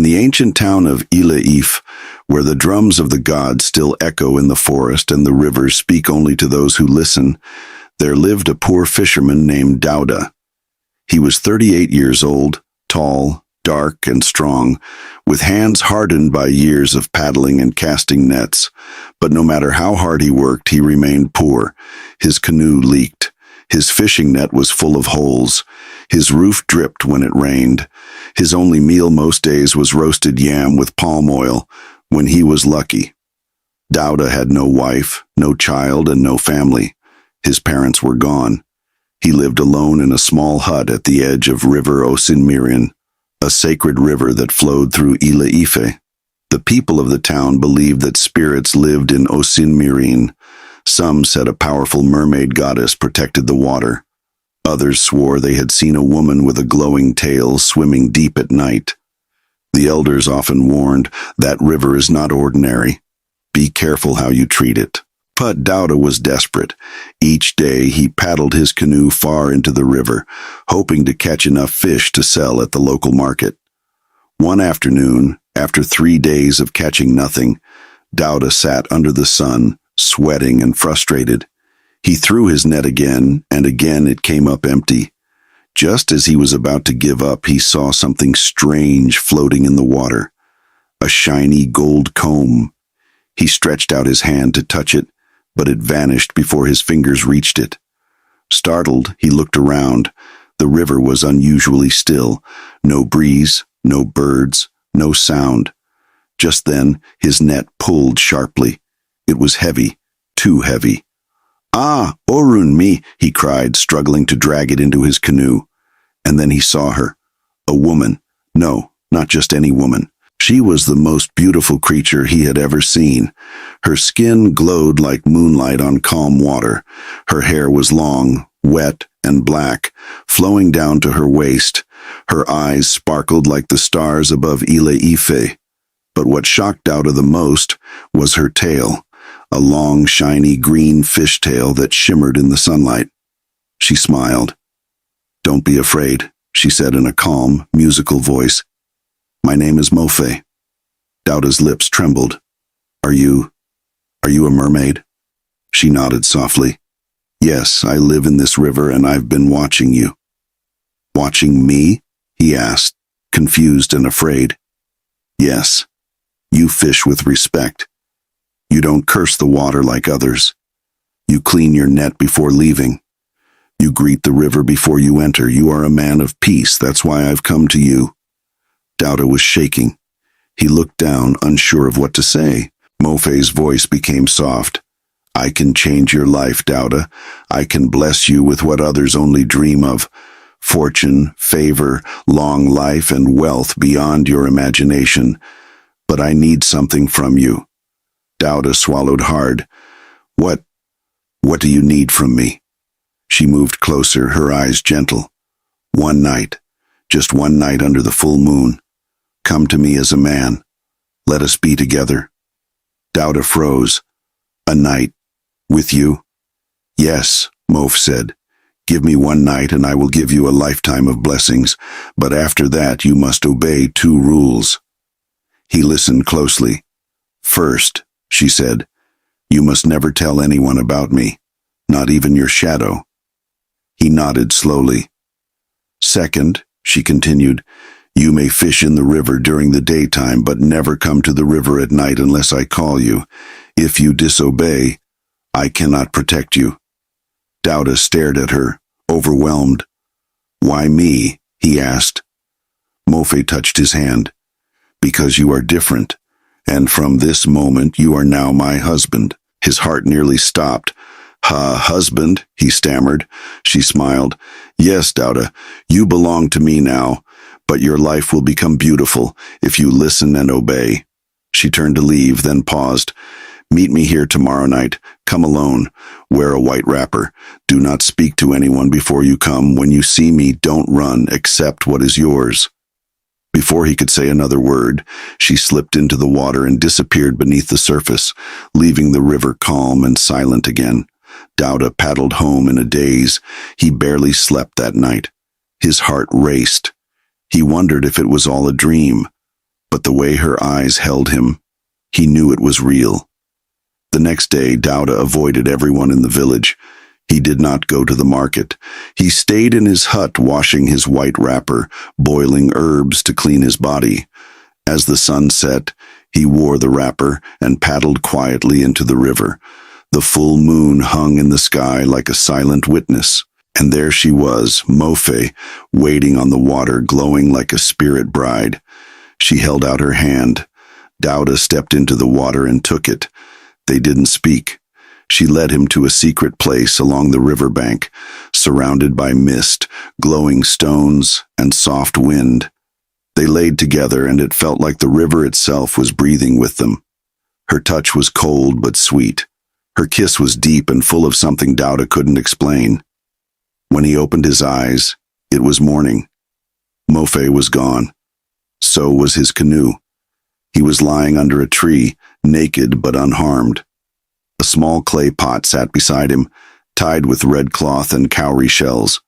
the ancient town of Ile-Ife, where the drums of the gods still echo in the forest and the rivers speak only to those who listen, there lived a poor fisherman named Dauda. He was 38 years old, tall, dark, and strong, with hands hardened by years of paddling and casting nets. But no matter how hard he worked, he remained poor. His canoe leaked. His fishing net was full of holes. His roof dripped when it rained. His only meal most days was roasted yam with palm oil, when he was lucky. Dauda had no wife, no child, and no family. His parents were gone. He lived alone in a small hut at the edge of River Osinmirin, a sacred river that flowed through Ile-Ife. The people of the town believed that spirits lived in Osinmirin. Some said a powerful mermaid goddess protected the water. Others swore they had seen a woman with a glowing tail swimming deep at night. The elders often warned, that river is not ordinary. Be careful how you treat it. But Dauda was desperate. Each day he paddled his canoe far into the river, hoping to catch enough fish to sell at the local market. One afternoon, after 3 days of catching nothing, Dauda sat under the sun, sweating and frustrated. He threw his net again, and again it came up empty. Just as he was about to give up, he saw something strange floating in the water. A shiny gold comb. He stretched out his hand to touch it, but it vanished before his fingers reached it. Startled, he looked around. The river was unusually still. No breeze, no birds, no sound. Just then, his net pulled sharply. It was heavy, too heavy. "Ah, Orun me," he cried, struggling to drag it into his canoe. And then he saw her. A woman. No, not just any woman. She was the most beautiful creature he had ever seen. Her skin glowed like moonlight on calm water. Her hair was long, wet, and black, flowing down to her waist. Her eyes sparkled like the stars above Ile-Ife. But what shocked Dauda the most was her tail, a long, shiny green fishtail that shimmered in the sunlight. She smiled. "Don't be afraid," she said in a calm, musical voice. "My name is Mofe." Dauda's lips trembled. Are you a mermaid?" She nodded softly. "Yes, I live in this river and I've been watching you." "Watching me?" he asked, confused and afraid. "Yes. You fish with respect. You don't curse the water like others. You clean your net before leaving. You greet the river before you enter. You are a man of peace. That's why I've come to you." Dauda was shaking. He looked down, unsure of what to say. Mofe's voice became soft. "I can change your life, Dauda. I can bless you with what others only dream of. Fortune, favor, long life, and wealth beyond your imagination. But I need something from you." Dauda swallowed hard. What do you need from me?" She moved closer, her eyes gentle. "One night. Just one night under the full moon. Come to me as a man. Let us be together." Dauda froze. "A night? With you?" "Yes," Mof said. "Give me one night and I will give you a lifetime of blessings, but after that you must obey 2 rules." He listened closely. "First," she said, "you must never tell anyone about me, not even your shadow." He nodded slowly. "Second," she continued, "you may fish in the river during the daytime, but never come to the river at night unless I call you. If you disobey, I cannot protect you." Dauda stared at her, overwhelmed. "Why me?" he asked. Mofe touched his hand. "Because you are different, and from this moment you are now my husband." His heart nearly stopped. Husband?" he stammered. She smiled. "Yes, Dauda, you belong to me now, but your life will become beautiful if you listen and obey." She turned to leave, then paused. "Meet me here tomorrow night. Come alone. Wear a white wrapper. Do not speak to anyone before you come. When you see me, don't run. Accept what is yours." Before he could say another word, she slipped into the water and disappeared beneath the surface, leaving the river calm and silent again. Dauda paddled home in a daze. He barely slept that night. His heart raced. He wondered if it was all a dream. but the way her eyes held him, he knew it was real. The next day, Dauda avoided everyone in the village. He did not go to the market. He stayed in his hut washing his white wrapper, boiling herbs to clean his body. As the sun set, he wore the wrapper and paddled quietly into the river. The full moon hung in the sky like a silent witness, and there she was, Mofe, waiting on the water, glowing like a spirit bride. She held out her hand. Dauda stepped into the water and took it. They didn't speak. She led him to a secret place along the riverbank, surrounded by mist, glowing stones, and soft wind. They laid together, and it felt like the river itself was breathing with them. Her touch was cold but sweet. Her kiss was deep and full of something Dauda couldn't explain. When he opened his eyes, it was morning. Mofe was gone. So was his canoe. He was lying under a tree, naked but unharmed. A small clay pot sat beside him, tied with red cloth and cowrie shells.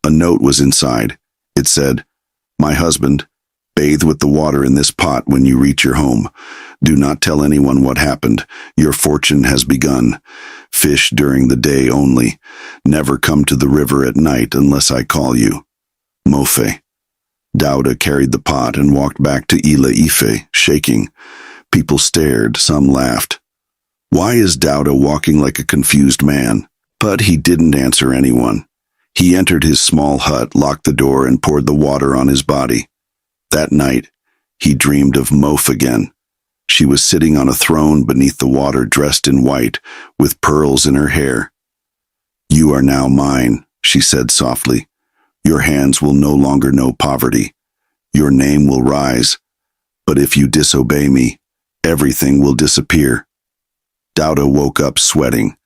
A note was inside. It said, "My husband, bathe with the water in this pot when you reach your home. Do not tell anyone what happened. Your fortune has begun. Fish during the day only. Never come to the river at night unless I call you. Mofe." Dauda carried the pot and walked back to Ile Ife, shaking. People stared, some laughed. Why is Dauda walking like a confused man? But he didn't answer anyone. He entered his small hut, locked the door, and poured the water on his body. That night, he dreamed of Mofe again. She was sitting on a throne beneath the water, dressed in white, with pearls in her hair. "You are now mine," she said softly. "Your hands will no longer know poverty. Your name will rise. But if you disobey me, everything will disappear." Dauda woke up sweating.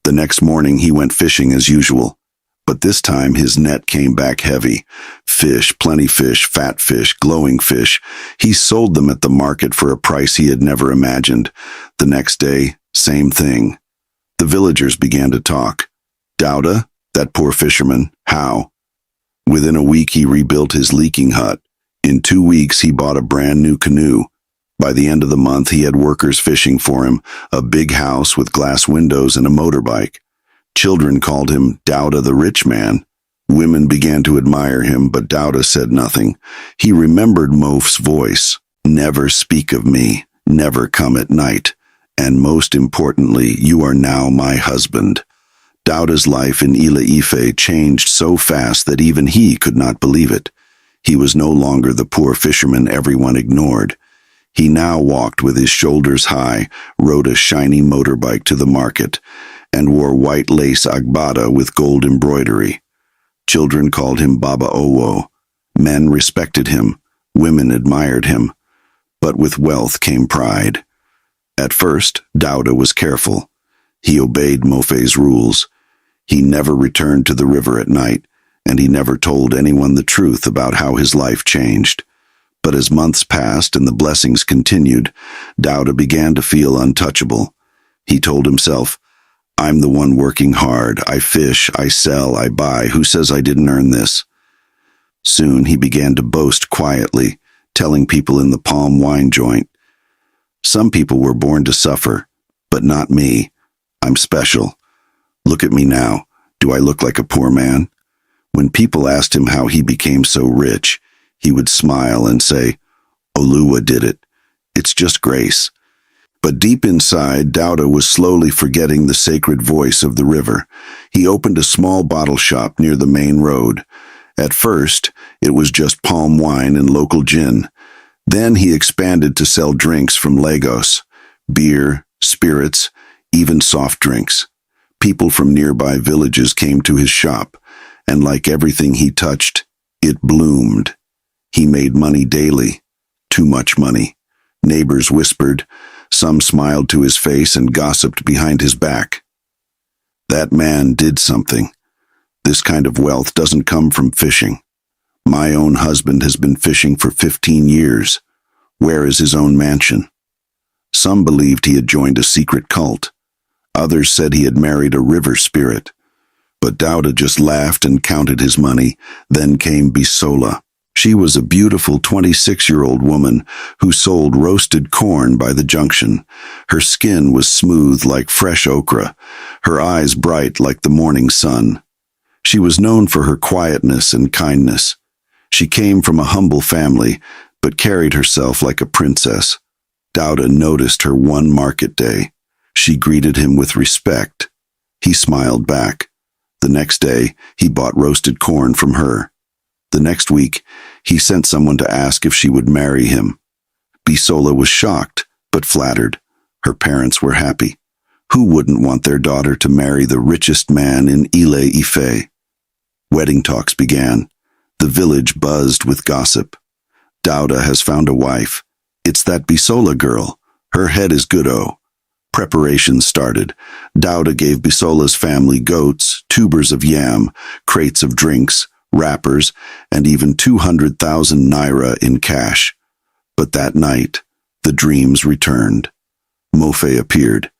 The next morning he went fishing as usual, but this time his net came back heavy. Fish, plenty fish, fat fish, glowing fish. He sold them at the market for a price he had never imagined. The next day, same thing. The villagers began to talk. Dauda, that poor fisherman, how? Within a week he rebuilt his leaking hut. In 2 weeks he bought a brand new canoe. By the end of the month, he had workers fishing for him, a big house with glass windows and a motorbike. Children called him Dauda the rich man. Women began to admire him, but Dauda said nothing. He remembered Mofe's voice. "Never speak of me, never come at night, and most importantly, you are now my husband." Dauda's life in Ile Ife changed so fast that even he could not believe it. He was no longer the poor fisherman everyone ignored. He now walked with his shoulders high, rode a shiny motorbike to the market, and wore white lace agbada with gold embroidery. Children called him Baba Owo. Men respected him. Women admired him. But with wealth came pride. At first, Dauda was careful. He obeyed Mofe's rules. He never returned to the river at night, and he never told anyone the truth about how his life changed. But as months passed and the blessings continued, Dauda began to feel untouchable. He told himself, "I'm the one working hard. I fish, I sell, I buy. Who says I didn't earn this?" Soon he began to boast quietly, telling people in the palm wine joint, "Some people were born to suffer, but not me. I'm special. Look at me now. Do I look like a poor man?" When people asked him how he became so rich, he would smile and say, "Oluwa did it. It's just grace." But deep inside, Dauda was slowly forgetting the sacred voice of the river. He opened a small bottle shop near the main road. At first, it was just palm wine and local gin. Then he expanded to sell drinks from Lagos, beer, spirits, even soft drinks. People from nearby villages came to his shop, and like everything he touched, it bloomed. He made money daily, too much money. Neighbors whispered, some smiled to his face and gossiped behind his back. That man did something. This kind of wealth doesn't come from fishing. My own husband has been fishing for 15 years. Where is his own mansion? Some believed he had joined a secret cult. Others said he had married a river spirit. But Dauda just laughed and counted his money. Then came Bisola. She was a beautiful 26-year-old woman who sold roasted corn by the junction. Her skin was smooth like fresh okra, her eyes bright like the morning sun. She was known for her quietness and kindness. She came from a humble family, but carried herself like a princess. Dauda noticed her one market day. She greeted him with respect. He smiled back. The next day, he bought roasted corn from her. The next week, he sent someone to ask if she would marry him. Bisola was shocked, but flattered. Her parents were happy. Who wouldn't want their daughter to marry the richest man in Ile-Ife? Wedding talks began. The village buzzed with gossip. Dauda has found a wife. It's that Bisola girl. Her head is good-o. Preparations started. Dauda gave Bisola's family goats, tubers of yam, crates of drinks, wrappers, and even 200,000 naira in cash. But that night, the dreams returned. Mofe appeared.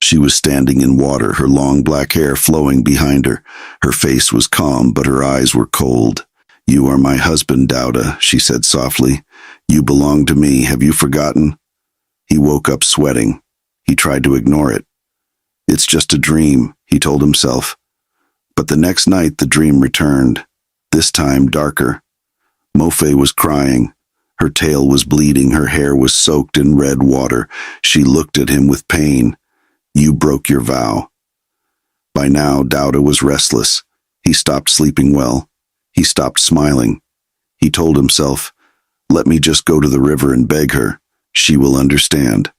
She was standing in water, her long black hair flowing behind her. Her face was calm, but her eyes were cold. "You are my husband, Dauda," she said softly. "You belong to me. Have you forgotten?" He woke up sweating. He tried to ignore it. "It's just a dream," he told himself. But the next night the dream returned, this time darker. Mofe was crying. Her tail was bleeding, her hair was soaked in red water. She looked at him with pain. "You broke your vow." By now, Dauda was restless. He stopped sleeping well. He stopped smiling. He told himself, "Let me just go to the river and beg her. She will understand."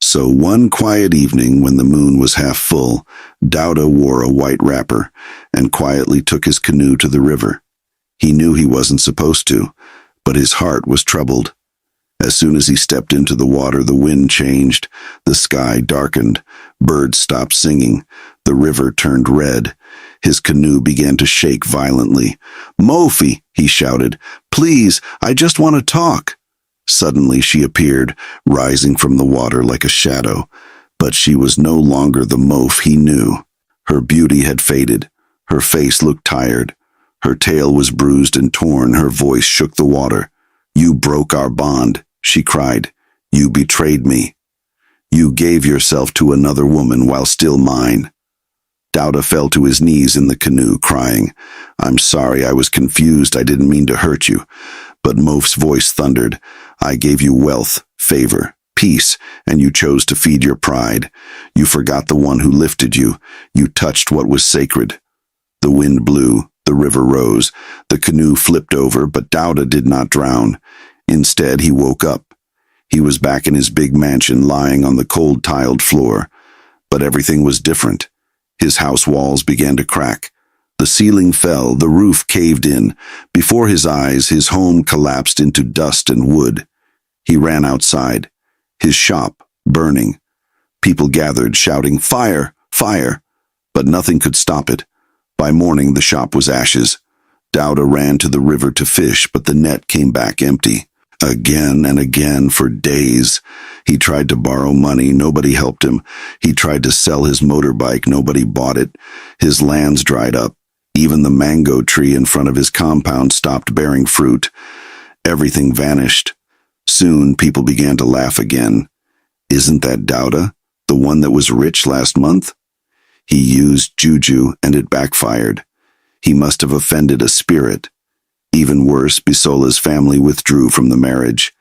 So one quiet evening when the moon was half full, Dauda wore a white wrapper and quietly took his canoe to the river. He knew he wasn't supposed to, but his heart was troubled. As soon as he stepped into the water, the wind changed, the sky darkened, birds stopped singing, the river turned red. His canoe began to shake violently. "Mofi," he shouted, "please, I just want to talk." Suddenly she appeared, rising from the water like a shadow, but she was no longer the Mof he knew. Her beauty had faded. Her face looked tired. Her tail was bruised and torn. Her voice shook the water. "You broke our bond," she cried. "You betrayed me. You gave yourself to another woman while still mine." Dauda fell to his knees in the canoe, crying, "I'm sorry, I was confused. I didn't mean to hurt you." But Mof's voice thundered, "I gave you wealth, favor, peace, and you chose to feed your pride. You forgot the one who lifted you. You touched what was sacred." The wind blew, the river rose, the canoe flipped over, but Dauda did not drown. Instead, he woke up. He was back in his big mansion, lying on the cold tiled floor. But everything was different. His house walls began to crack. The ceiling fell, the roof caved in. Before his eyes, his home collapsed into dust and wood. He ran outside, his shop burning. People gathered, shouting, "Fire! Fire!" But nothing could stop it. By morning, the shop was ashes. Dauda ran to the river to fish, but the net came back empty. Again and again for days. He tried to borrow money, nobody helped him. He tried to sell his motorbike, nobody bought it. His lands dried up. Even the mango tree in front of his compound stopped bearing fruit. Everything vanished. Soon people began to laugh again. "Isn't that Dauda, the one that was rich last month?" He used juju and it backfired. He must have offended a spirit. Even worse, Bisola's family withdrew from the marriage.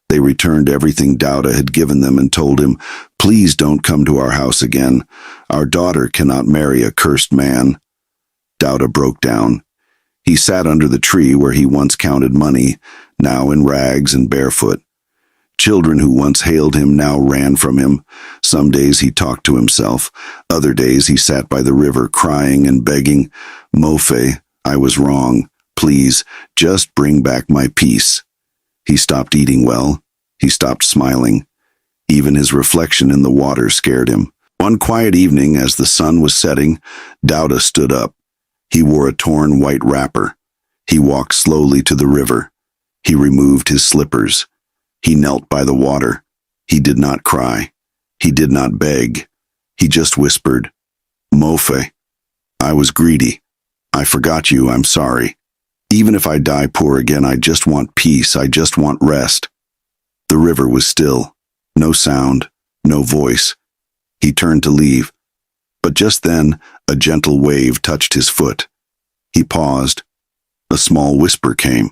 They returned everything Dauda had given them and told him, "Please don't come to our house again. Our daughter cannot marry a cursed man." Dauda broke down. He sat under the tree where he once counted money, now in rags and barefoot. Children who once hailed him now ran from him. Some days he talked to himself. Other days he sat by the river crying and begging, "Mofe, I was wrong. Please, just bring back my peace." He stopped eating well. He stopped smiling. Even his reflection in the water scared him. One quiet evening, as the sun was setting, Dauda stood up. He wore a torn white wrapper. He walked slowly to the river. He removed his slippers. He knelt by the water. He did not cry. He did not beg. He just whispered, "Mofe, I was greedy. I forgot you. I'm sorry." Even if I die poor again, I just want peace. I just want rest. The river was still. No sound, no voice. He turned to leave. But just then, a gentle wave touched his foot. He paused. A small whisper came,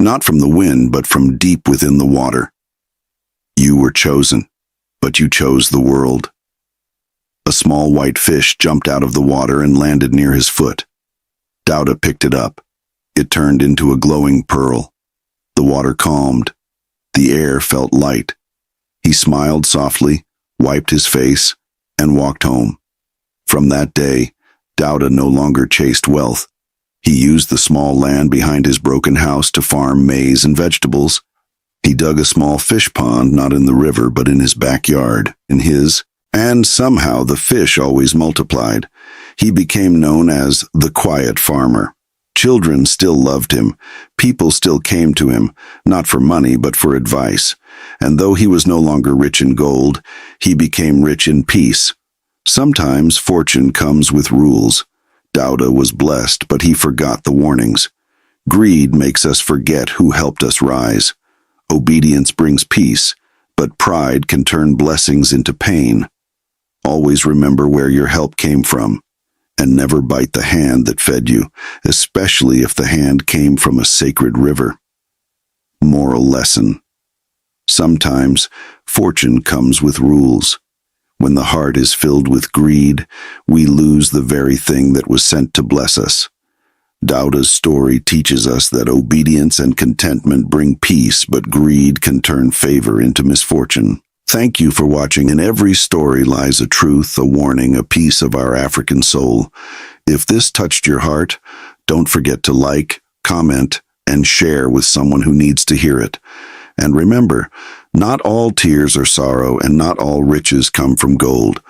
not from the wind, but from deep within the water. You were chosen, but you chose the world. A small white fish jumped out of the water and landed near his foot. Dauda picked it up. It turned into a glowing pearl. The water calmed. The air felt light. He smiled softly, wiped his face, and walked home. From that day, Dauda no longer chased wealth. He used the small land behind his broken house to farm maize and vegetables. He dug a small fish pond, not in the river, but in his backyard, and somehow the fish always multiplied. He became known as the quiet farmer. Children still loved him. People still came to him, not for money, but for advice. And though he was no longer rich in gold, he became rich in peace. Sometimes fortune comes with rules. Dauda was blessed, but he forgot the warnings. Greed makes us forget who helped us rise. Obedience brings peace, but pride can turn blessings into pain. Always remember where your help came from, and never bite the hand that fed you, especially if the hand came from a sacred river. Moral lesson. Sometimes fortune comes with rules. When the heart is filled with greed, we lose the very thing that was sent to bless us. Dauda's story teaches us that obedience and contentment bring peace, but greed can turn favor into misfortune. Thank you for watching. In every story lies a truth, a warning, a piece of our African soul. If this touched your heart, don't forget to like, comment, and share with someone who needs to hear it. And remember, not all tears are sorrow, and not all riches come from gold.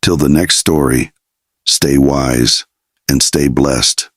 Till the next story, stay wise and stay blessed.